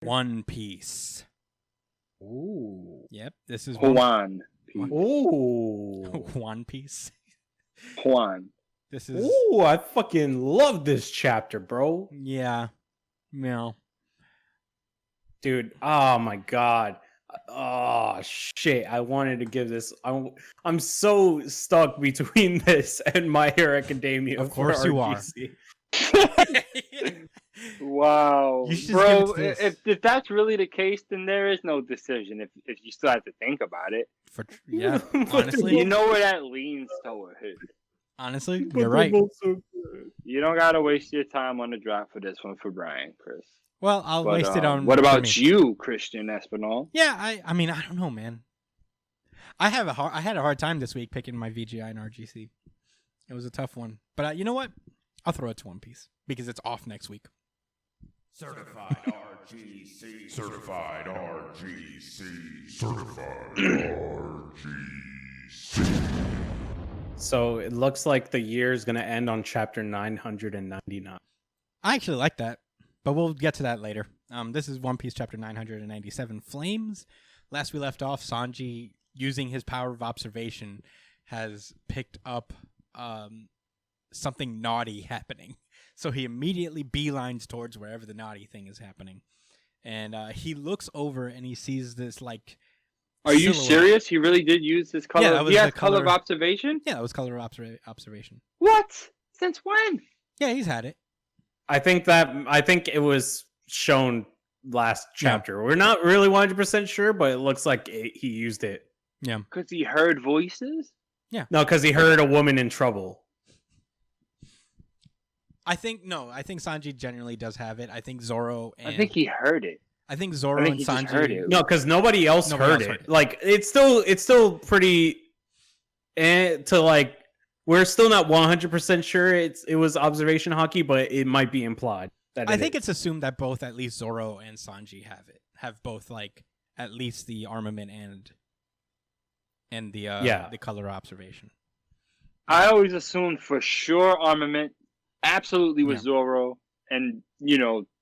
One Piece. Ooh. Yep, this is One Piece. Ooh. One Piece. Juan. This is Ooh, I fucking love this chapter, bro. yeah. Dude, oh my god. Oh shit, I wanted to give this. I'm so stuck between this and My Hero Academia. Of course you are. Wow, You should bro. give it to this. If that's really the case, then there is no decision. If you still have to think about it, Yeah, honestly, you know where that leans toward. honestly, you're right. You don't gotta waste your time on the draft for this one for Brian, Chris. Well, I'll waste it on. What for about me. you, Christian Espinal? Yeah, I mean, I don't know, man. I had a hard time this week picking my VGI and RGC. It was a tough one, but you know what? I'll throw it to One Piece because it's off next week. Certified RGC. Certified RGC. Certified RGC. So it looks like the year is going to end on chapter 999. I actually like that, but we'll get to that later. This is One Piece chapter 997, Flames. Last we left off, Sanji, using his power of observation, has picked up something naughty happening. So he immediately beelines towards wherever the naughty thing is happening. And he looks over and he sees this, like... Are you serious? He really did use his color? Yeah, he has color of observation? Yeah, that was color of observation. What? Since when? Yeah, he's had it. I think it was shown last chapter. Yeah. We're not really 100% sure, but it looks like he used it. Yeah. Because he heard voices? Yeah. No, because he heard a woman in trouble. I think Sanji generally does have it. I think Zoro and... I think he heard it. I think Zoro and Sanji heard it. No, because nobody else heard it. Like it's still pretty to like we're still not 100% sure it was observation hockey, but it might be implied that I think it's assumed that both at least Zoro and Sanji have both like at least the armament and the color observation. I always assumed for sure armament absolutely was Zoro, and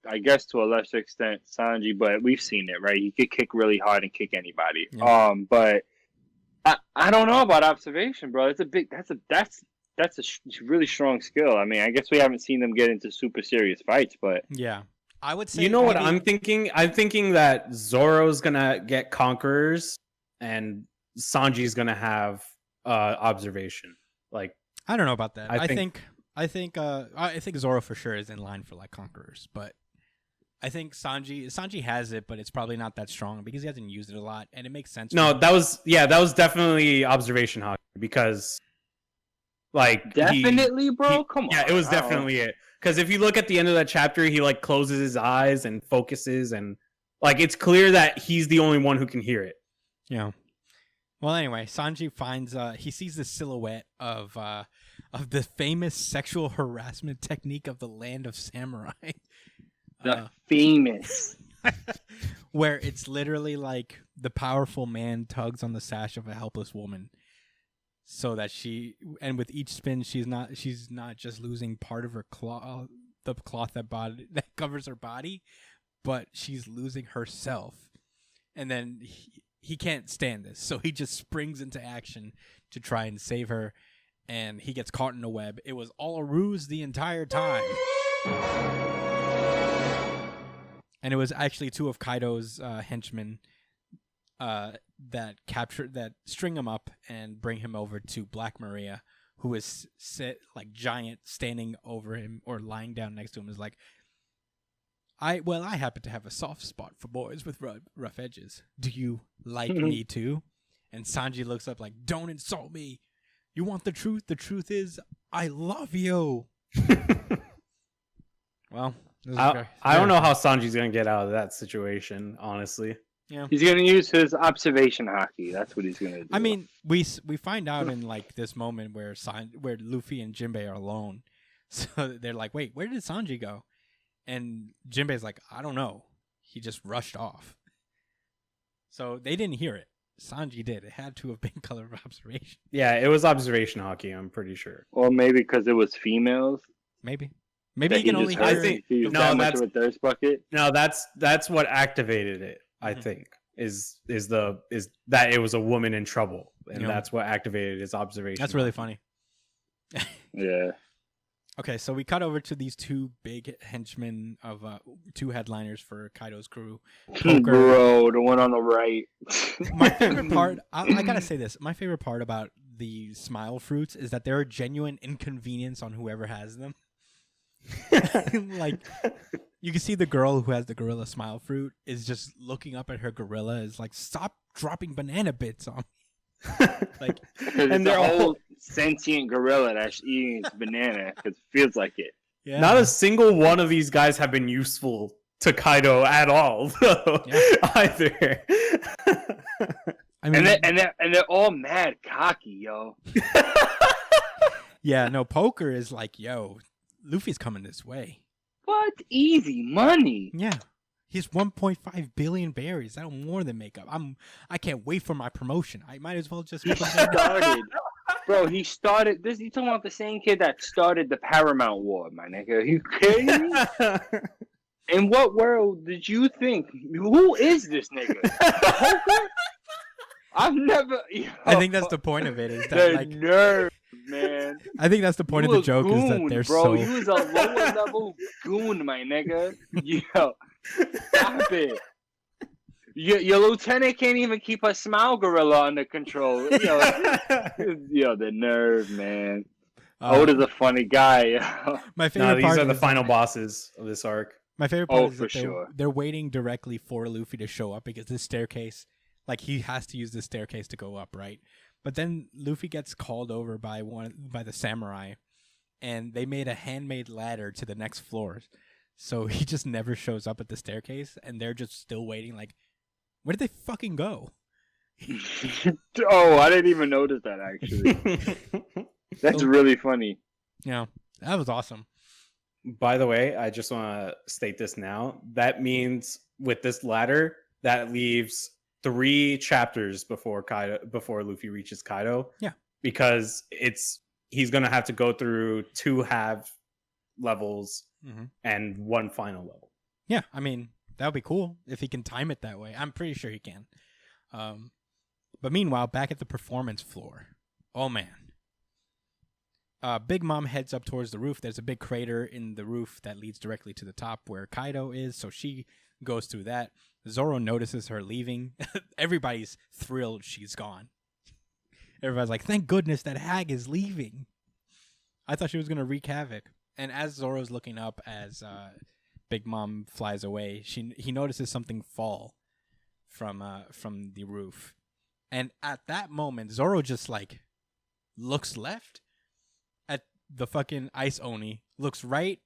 I guess to a lesser extent Sanji, but we've seen it, right? He could kick really hard and kick anybody. Yeah. But I don't know about observation, bro. That's a really strong skill. I mean, I guess we haven't seen them get into super serious fights, but yeah, I would say. You know what I'm thinking? I'm thinking that Zoro's gonna get conquerors, and Sanji's gonna have observation. Like I don't know about that. I think Zoro for sure is in line for like conquerors, but I think Sanji has it, but it's probably not that strong because he hasn't used it a lot, and it makes sense. No, that was definitely observation hockey because, like, definitely, bro. Come on. Yeah, it was definitely it. Because if you look at the end of that chapter, he like closes his eyes and focuses, and like it's clear that he's the only one who can hear it. Yeah. Well, anyway, Sanji finds he sees the silhouette of the famous sexual harassment technique of the land of samurai. The famous. Where it's literally like the powerful man tugs on the sash of a helpless woman so that and with each spin she's not just losing part of her cloth, the cloth that covers her body, but she's losing herself. And then he can't stand this, so he just springs into action to try and save her, and he gets caught in a web. It was all a ruse the entire time. And it was actually two of Kaido's henchmen that string him up and bring him over to Black Maria, who is like giant, standing over him or lying down next to him, is like, I happen to have a soft spot for boys with rough edges. Do you like me too? And Sanji looks up like, don't insult me. You want the truth? The truth is, I love you. Well, I don't know how Sanji's going to get out of that situation, honestly. Yeah, he's going to use his observation hockey. That's what he's going to do. I mean, we find out in like this moment where Luffy and Jinbei are alone. So they're like, wait, where did Sanji go? And Jinbei's like, I don't know. He just rushed off. So they didn't hear it. Sanji did. It had to have been color of observation. Yeah, it was observation hockey, I'm pretty sure. Or maybe because it was females. Maybe. Maybe That he can just only heard hear. think- he was no, that much that's- of a thirst bucket. No, that's what activated it. I Mhm. think is that it was a woman in trouble, and Yeah. that's what activated his observation. That's really funny. Yeah. Okay, so we cut over to these two big henchmen of two headliners for Kaido's crew. Poker. Bro, the one on the right. My favorite part, I gotta say this. My favorite part about the smile fruits is that they're a genuine inconvenience on whoever has them. Like, you can see the girl who has the gorilla smile fruit is just looking up at her gorilla, is like, stop dropping banana bits on me. Like, And they're they're all- whole sentient gorilla that's eating its banana because it feels like it. yeah. Not a single one of these guys have been useful to Kaido at all, though, either. I mean, And they're all mad cocky, yo. yeah, no, Poker is like, yo, Luffy's coming this way. What easy money? Yeah. He's 1.5 billion berries. That'll more than make up. I can't wait for my promotion. I might as well just He started, bro. He started this. You talking about the same kid that started the Paramount War, my nigga? You kidding me? In what world did you think? Who is this nigga? Poker? I've never. Yo, I think that's the point of it. Is that the like nerve, man. I think that's the point You of the a joke is that goon, they're bro. so. You was a lower level goon, my nigga. Yo, stop it. Your lieutenant can't even keep a smile gorilla under control. Yo, the nerve, man. Oda's a funny guy. My favorite No, these part are the is- final bosses of this arc. My favorite part Oh, is for that sure. they're waiting directly for Luffy to show up because this staircase, like he has to use this staircase to go up, right? But then Luffy gets called over by the samurai, and they made a handmade ladder to the next floor. So he just never shows up at the staircase, and they're just still waiting. Like, where did they fucking go? Oh, I didn't even notice that actually. That's really funny. Yeah, that was awesome. By the way, I just want to state this now. That means with this ladder, that leaves 3 chapters before Luffy reaches Kaido. Yeah. Because he's gonna have to go through 2 half levels and 1 final level. Yeah, I mean, that would be cool if he can time it that way. I'm pretty sure he can. But meanwhile, back at the performance floor, oh man. Big Mom heads up towards the roof. There's a big crater in the roof that leads directly to the top where Kaido is, so she goes through that. Zoro notices her leaving. Everybody's thrilled she's gone. Everybody's like, thank goodness that hag is leaving. I thought she was going to wreak havoc. And as Zoro's looking up as Big Mom flies away, he notices something fall from the roof. And at that moment, Zoro just like looks left at the fucking Ice Oni, looks right,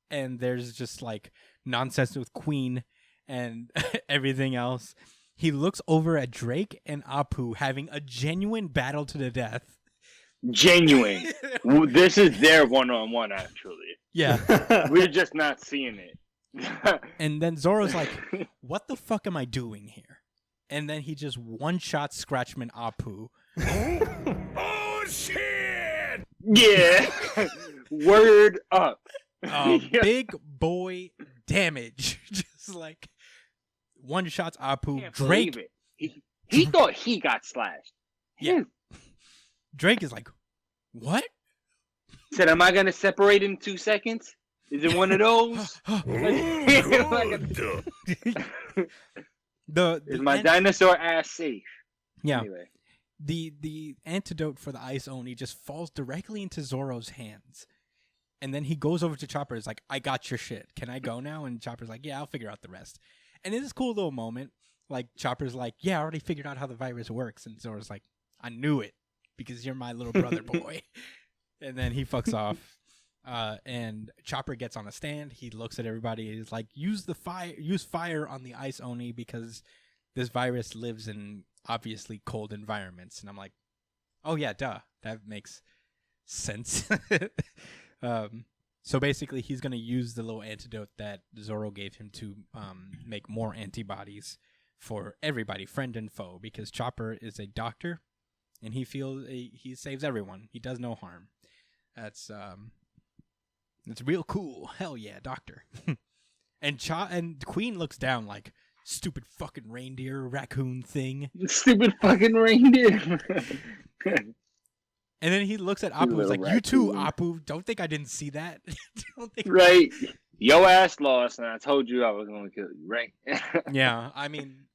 and there's just like nonsense with Queen and everything else. He looks over at Drake and Apu having a genuine battle to the death. Genuine. This is their one-on-one, actually. Yeah. We're just not seeing it. And then Zoro's like, what the fuck am I doing here? And then he just one-shot Scratchman Apu. Oh shit! Yeah. Word up. Yeah. Big boy damage. Just like one shots Apu. Can't Drake. believe it. He thought he got slashed. Yeah. Drake is like, what? Said, am I going to separate in 2 seconds? Is it one of those? Is my dinosaur ass safe? Yeah. Anyway. The antidote for the Ice Oni just falls directly into Zoro's hands. And then he goes over to Chopper. Is like, I got your shit. Can I go now? And Chopper's like, yeah, I'll figure out the rest. And in this cool little moment, like Chopper's like, yeah, I already figured out how the virus works. And Zoro's like, I knew it because you're my little brother boy. And then he fucks off. And Chopper gets on a stand. He looks at everybody. He's like, use fire on the Ice Oni because this virus lives in obviously cold environments. And I'm like, oh yeah, duh. That makes sense. So basically he's going to use the little antidote that Zoro gave him to make more antibodies for everybody, friend and foe, because Chopper is a doctor and he feels he saves everyone. He does no harm. That's It's real cool. Hell yeah, doctor. and Queen looks down like, stupid fucking reindeer raccoon thing. Stupid fucking reindeer. And then he looks at Apu. He's like, "You too, Apu. Don't think I didn't see that." Right. Yo ass lost, and I told you I was gonna kill you. Right. Yeah. I mean,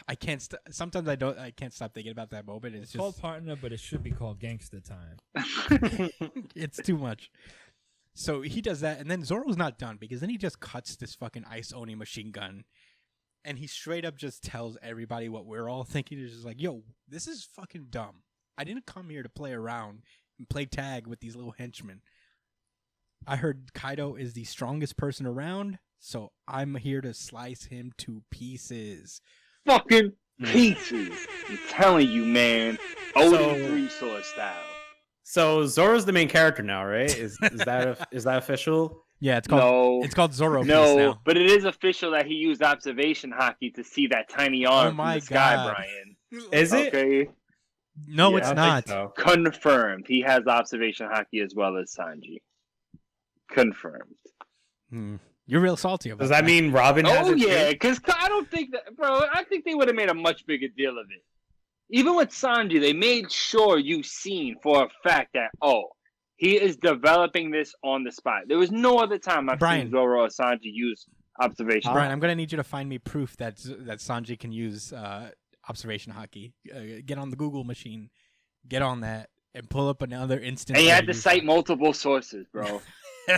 I can't. Sometimes I can't stop thinking about that moment. It's called partner, but it should be called gangster time. It's too much. So he does that, and then Zoro's not done because then he just cuts this fucking Ice Oni machine gun, and he straight up just tells everybody what we're all thinking. He's just like, "Yo, this is fucking dumb. I didn't come here to play around and play tag with these little henchmen. I heard Kaido is the strongest person around, so I'm here to slice him to pieces." Fucking pieces. I'm telling you, man. OD3 sword style. So Zoro's the main character now, right? Is that official? Yeah, it's called Zoro. No, now. but it is official that he used observation hockey to see that tiny arm Oh my from the sky, God. Brian. Is it? Okay. No, Yeah, it's I not. think so. Confirmed. He has observation hockey as well as Sanji. Confirmed. You're real salty about Does that mean Robin has Oh it yeah, too? because I don't think that, bro. I think they would have made a much bigger deal of it. Even with Sanji, they made sure you've seen for a fact that he is developing this on the spot. There was no other time I've Brian. seen Zoro or Sanji use observation. Brian, I'm gonna need you to find me proof that Sanji can use observation hockey. Get on the Google machine, get on that, and pull up another instance. And you where had to you- cite multiple sources, bro.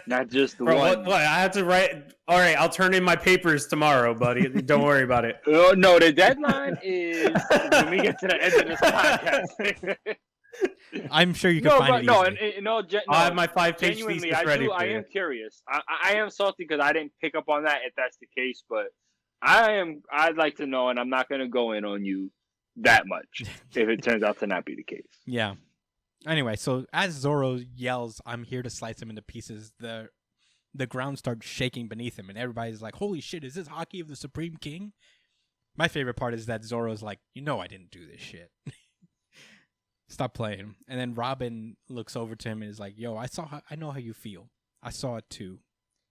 Not just the Bro, one. what? I have to write. All right, I'll turn in my papers tomorrow, buddy. Don't worry about it. No, the deadline is when we get to the end of this podcast. I'm sure you can No, find but it no, easily. and no, I have my 5-page genuinely, thesis ready I for you. am curious. I am salty because I didn't pick up on that. If that's the case, but I'd like to know, and I'm not going to go in on you that much if it turns out to not be the case. Yeah. Anyway, so as Zoro yells, "I'm here to slice him into pieces," the ground starts shaking beneath him, and everybody's like, "Holy shit, is this Haki of the Supreme King?" My favorite part is that Zoro's like, I didn't do this shit. Stop playing. And then Robin looks over to him and is like, "Yo, I know how you feel. I saw it too.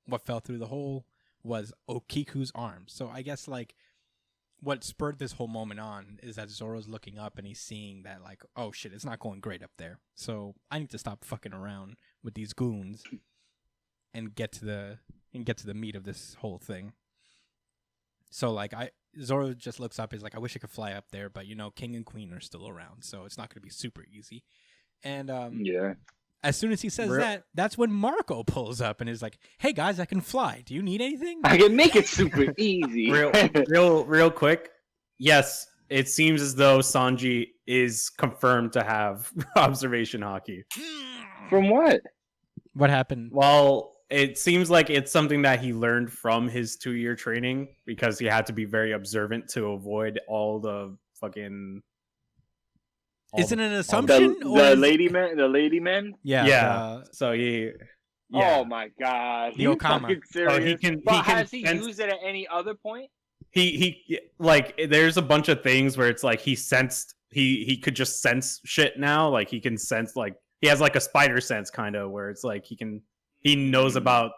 What fell through the hole was Okiku's arm." So I guess like what spurred this whole moment on is that Zoro's looking up and he's seeing that like, oh shit, it's not going great up there. So I need to stop fucking around with these goons and get to the meat of this whole thing. So like Zoro just looks up, he's like, "I wish I could fly up there, but King and Queen are still around, so it's not going to be super easy." And Yeah. as soon as he says that, that's when Marco pulls up and is like, "Hey guys, I can fly. Do you need anything?" I can make it super easy. real quick. Yes, it seems as though Sanji is confirmed to have observation hockey. From what? What happened? Well, it seems like it's something that he learned from his 2-year training because he had to be very observant to avoid all the fucking. Is it an assumption? The lady men? Yeah. Yeah. So he. Yeah. Oh my god. The You Okama. fucking serious? He can. But he can has he sense- used it at any other point? He like there's a bunch of things where it's like he sensed he could just sense shit now. Like he can sense like he has like a spider sense kind of where it's like he knows about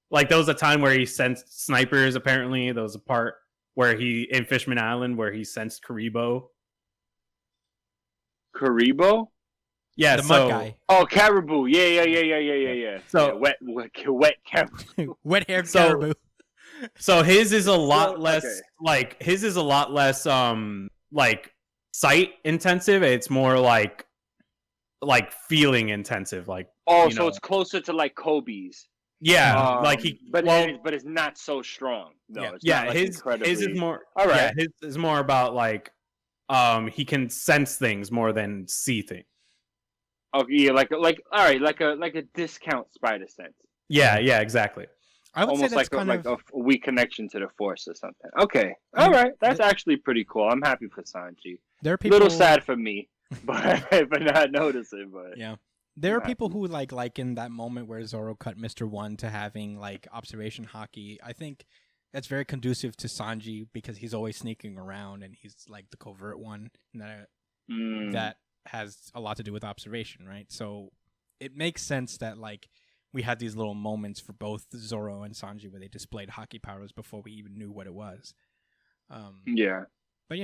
like there was a time where he sensed snipers. Apparently there was a part where he in Fishman Island where he sensed Karibo. Karibo? Yeah, The so mud guy. Oh, caribou. Yeah. So- yeah, wet caribou. Wet hair So- caribou. so his is a lot Well, less okay. like his is a lot less like sight intensive. It's more like feeling intensive. Like Oh, you so know. it's closer to like Kobe's. yeah, like he but well, it's not so strong. No, Yeah. it's yeah, not like his incredibly. is more. All right. Yeah, his is more about like, he can sense things more than see things. Oh yeah, like all right, like a discount spider sense. Yeah, exactly. I would say Almost that's like kind of a weak connection to the force or something. Okay, all right, that's actually pretty cool. I'm happy for Sanji. there are people. Little sad for me, but for not noticing. But Yeah. There are Yeah. people who like in that moment where Zoro cut Mr. One to having like observation hockey. I think that's very conducive to Sanji because he's always sneaking around and he's like the covert one that has a lot to do with observation, right? So it makes sense that like we had these little moments for both Zoro and Sanji where they displayed hockey powers before we even knew what it was. Yeah. But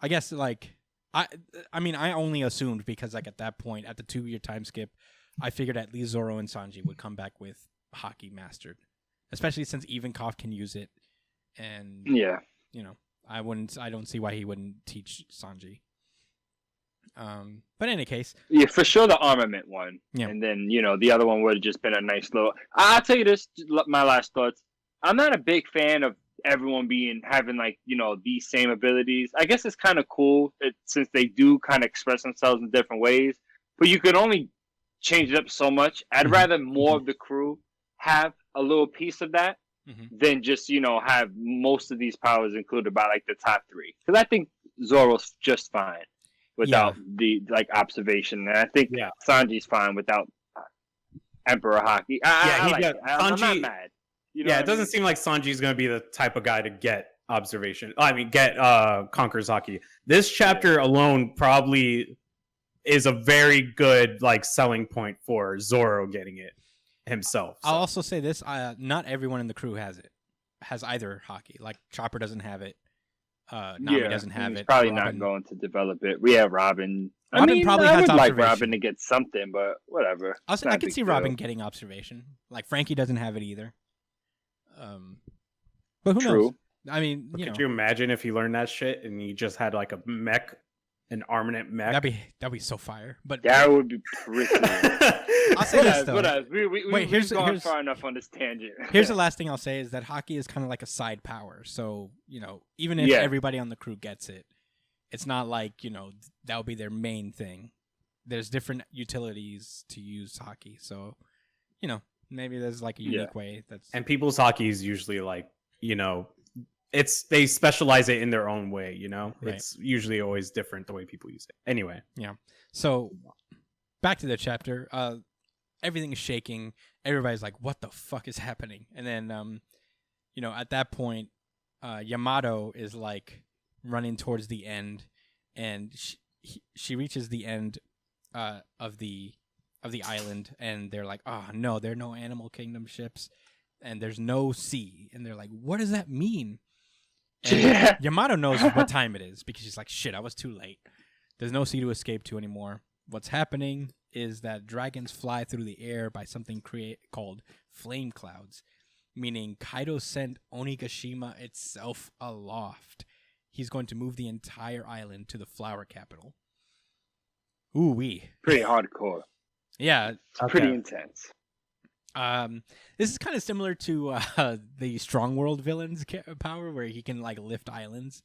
I guess like I mean I only assumed because like at that point at the 2-year time skip, I figured at least Zoro and Sanji would come back with hockey mastered, especially since Ivankov can use it, and Yeah. I don't see why he wouldn't teach Sanji. But in any case, Yeah, for sure the armament one. Yeah. And then, the other one would have just been a nice little. I'll tell you this, my last thoughts. I'm not a big fan of everyone having like, these same abilities. I guess it's kind of cool since they do kind of express themselves in different ways, but you could only change it up so much. I'd rather more of the crew have a little piece of that than just, have most of these powers included by like the top 3. Because I think Zoro's just fine without the like observation, and I think Sanji's fine without Emperor Hockey. I like it. I'm not mad. It doesn't seem like Sanji's going to be the type of guy to get observation. I mean, get Conqueror's Hockey. This chapter alone probably is a very good like selling point for Zoro getting it himself. So. I'll also say this: not everyone in the crew has either hockey. Like Chopper doesn't have it. Nami doesn't have it. Probably Robin, not going to develop it. We have Robin. Probably I has would like observation. Robin to get something, but whatever. I can see Robin getting observation. Like Frankie doesn't have it either. But who knows? I mean, could you imagine if he learned that shit and he just had like a mech, an armament mech? That'd be so fire. But that would be pretty. I'll say this though. We've gone far enough on this tangent. Here's the last thing I'll say is that hockey is kind of like a side power. So even if everybody on the crew gets it, it's not like that would be their main thing. There's different utilities to use hockey. So maybe there's like a unique way that's. And people's hockey is usually like they specialize it in their own way. Right. It's usually always different the way people use it. Anyway. Yeah. So back to the chapter. Everything is shaking. Everybody's like, "What the fuck is happening?" And then, at that point, Yamato is like running towards the end, and she reaches the end of the island, and they're like, "Oh no, there are no Animal Kingdom ships, and there's no sea." And they're like, "What does that mean?" And Yamato knows what time it is because she's like, "Shit, I was too late. There's no sea to escape to anymore." What's happening is that dragons fly through the air by something called flame clouds, meaning Kaido sent Onigashima itself aloft. He's going to move the entire island to the flower capital. Ooh-wee. Pretty hardcore. Yeah. It's pretty intense. This is kind of similar to the Strong World villain's power, where he can like lift islands.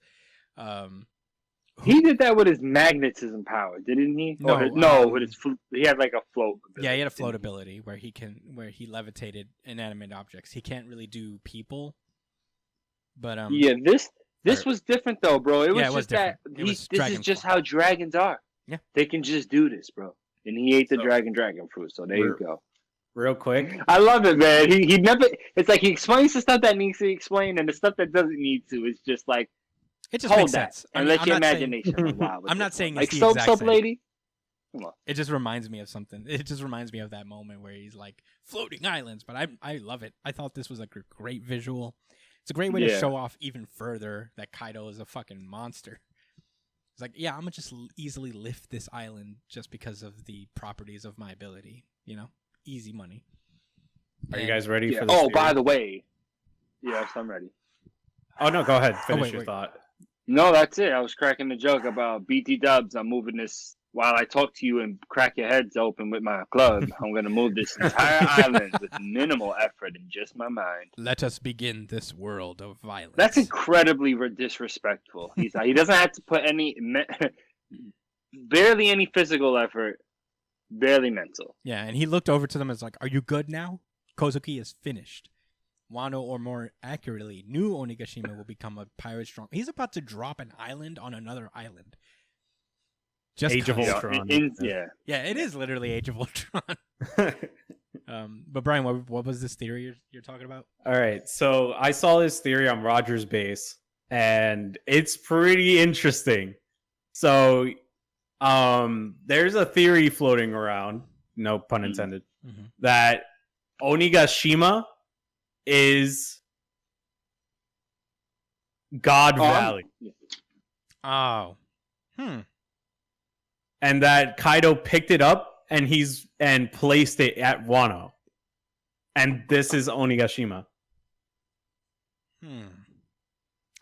He did that with his magnetism power, didn't he? With his he had like a float ability. Yeah, he had a float ability where he levitated inanimate objects. He can't really do people, but this was different though, bro. It was just different. this is just how dragons are. Yeah, they can just do this, bro. And he ate the dragon fruit, so there you go. Real quick, I love it, man. He never. It's like he explains the stuff that needs to be explained, and the stuff that doesn't need to is just like. It just makes sense. And let your imagination run wild. I'm not saying like it's the soap lady. Come on. It just reminds me of something. It just reminds me of that moment where he's like floating islands. But I love it. I thought this was a great visual. It's a great way to show off even further that Kaido is a fucking monster. It's like, I'm gonna just easily lift this island just because of the properties of my ability. Easy money. Are you guys ready for this? Oh, by the way, yes, I'm ready. Oh no, go ahead. Finish your thought. No, that's it. I was cracking the joke about BT Dubs. I'm moving this while I talk to you and crack your heads open with my club. I'm going to move this entire island with minimal effort in just my mind. Let us begin this world of violence. That's incredibly disrespectful. He doesn't have to put barely any physical effort, barely mental. Yeah, and he looked over to them as like, "Are you good now? Kozuki is finished. Wano, or more accurately, new Onigashima will become a pirate strong." He's about to drop an island on another island. Just Age of Ultron. Yeah, it is literally Age of Ultron. But Brian, what was this theory you're talking about? All right, so I saw this theory on Roger's base, and it's pretty interesting. So, there's a theory floating around, no pun intended, that Onigashima is God Valley, Oh. and that Kaido picked it up and placed it at Wano, and this is Onigashima.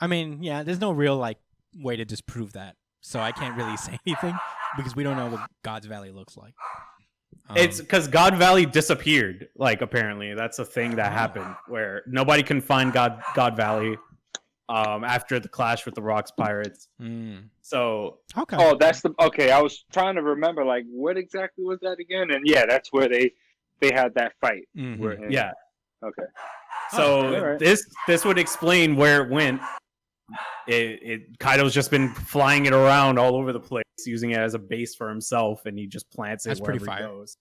I mean, yeah, there's no real like way to disprove that, so I can't really say anything because we don't know what God's Valley looks like. It's because God Valley disappeared. Like apparently, that's a thing that happened where nobody can find God Valley after the clash with the Rocks Pirates. So okay. Oh, that's the okay. I was trying to remember like what exactly was that again, and yeah, that's where they had that fight. Mhm. yeah. Okay. So alright. this would explain where it went. Kaido's just been flying it around all over the place, using it as a base for himself, and he just plants it That's pretty wherever he fire. goes.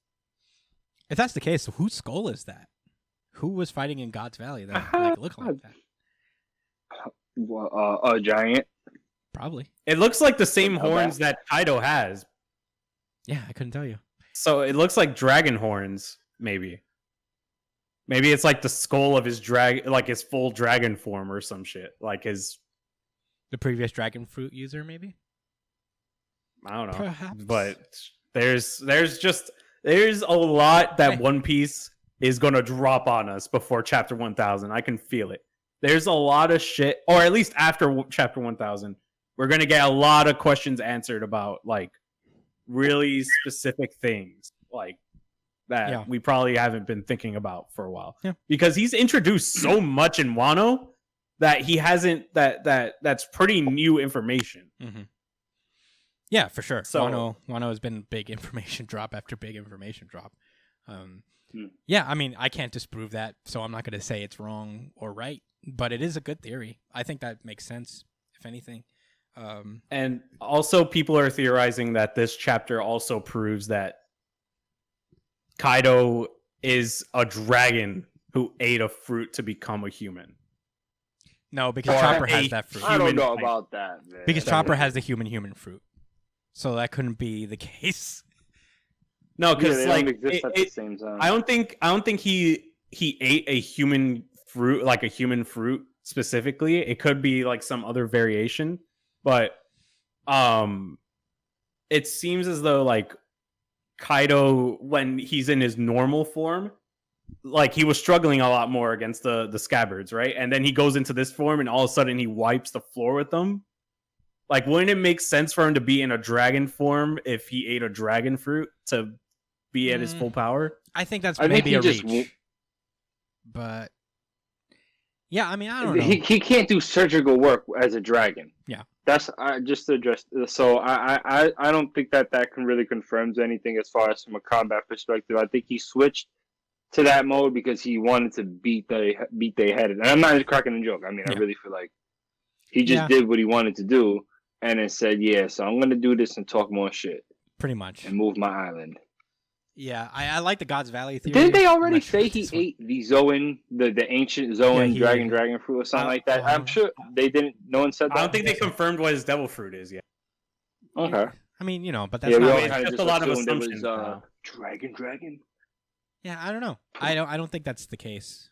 If that's the case, whose skull is that? Who was fighting in God's Valley that like looked like that? A giant. Probably. It looks like the same How horns bad? that Kaido has. Yeah, I couldn't tell you. So it looks like dragon horns, maybe. Maybe it's like the skull of his like his full dragon form or some shit. Like his, The previous dragon fruit user, maybe. I don't know. Perhaps. But there's a lot that Hey. One Piece is gonna drop on us before chapter 1000. I can feel it. There's a lot of shit, or at least after chapter 1000, we're gonna get a lot of questions answered about like really specific things, like that we probably haven't been thinking about for a while. Yeah. Because he's introduced so much in Wano that he hasn't that's pretty new information. Yeah, for sure. So- Wano has been big information drop after big information drop. Yeah, I mean, I can't disprove that, so I'm not going to say it's wrong or right, but it is a good theory. I think that makes sense, if anything. And also people are theorizing that this chapter also proves that Kaido is a dragon who ate a fruit to become a human. No, because Or Chopper a has that fruit. I don't human know type. about that, man. Because Chopper has the human fruit. So that couldn't be the case. No, Yeah, because they like don't exist at the same time. I don't think he ate a human fruit, like a human fruit specifically. It could be like some other variation, but it seems as though like Kaido, when he's in his normal form, like he was struggling a lot more against the scabbards, right? And then he goes into this form, and all of a sudden he wipes the floor with them. Like, wouldn't it make sense for him to be in a dragon form if he ate a dragon fruit to be at his full power? I think that's I think maybe he a just reach. But yeah, I mean, I don't know. He can't do surgical work as a dragon. Yeah. That's just to address. So I don't think that can really confirms anything as far as from a combat perspective. I think he switched to that mode because he wanted to beat their head. And I'm not just cracking a joke. I mean, I really feel like he just did what he wanted to do, and then said, "Yeah, so I'm gonna do this and talk more shit Pretty much. and move my island." Yeah, I like the God's Valley theory. Didn't they already I'm not sure say if he this one- ate the Zoan, the ancient Zoan he- dragon fruit or something like that? I'm sure they didn't. No one said that. I don't think they confirmed what his devil fruit is yet. Okay. I mean, you know, but that's Yeah, we not all like, kind of just just a lot of assumed it was assumptions now. dragon. yeah, I don't know. I don't think that's the case.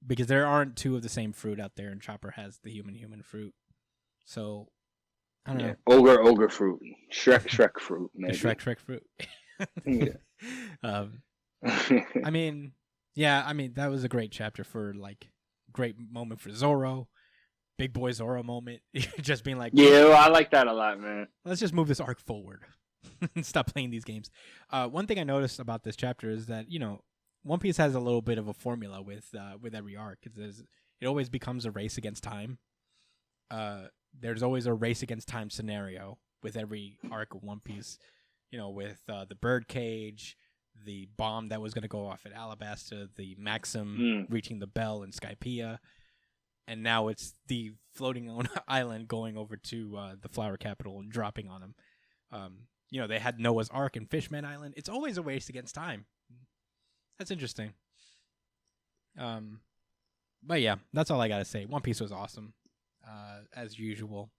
Because there aren't two of the same fruit out there, and Chopper has the human fruit. So I don't Yeah. know. Ogre fruit. Shrek fruit, The maybe. Shrek fruit. Yeah. I mean, yeah, I mean that was a great chapter for like great moment for Zoro. Big boy Zoro moment. Just being like, Yeah, I like that a lot, man. let's just move this arc forward and stop playing these games. One thing I noticed about this chapter is that, you know, One Piece has a little bit of a formula with every arc. It always becomes a race against time. There's always a race against time scenario with every arc of One Piece. You know, with the bird cage, the bomb that was going to go off at Alabasta, the Maxim reaching the bell in Skypiea, and now it's the floating on island going over to the flower capital and dropping on him. You know, they had Noah's Ark and Fishman Island. It's always a race against time. That's interesting. But yeah, that's all I gotta say. One Piece was awesome, as usual.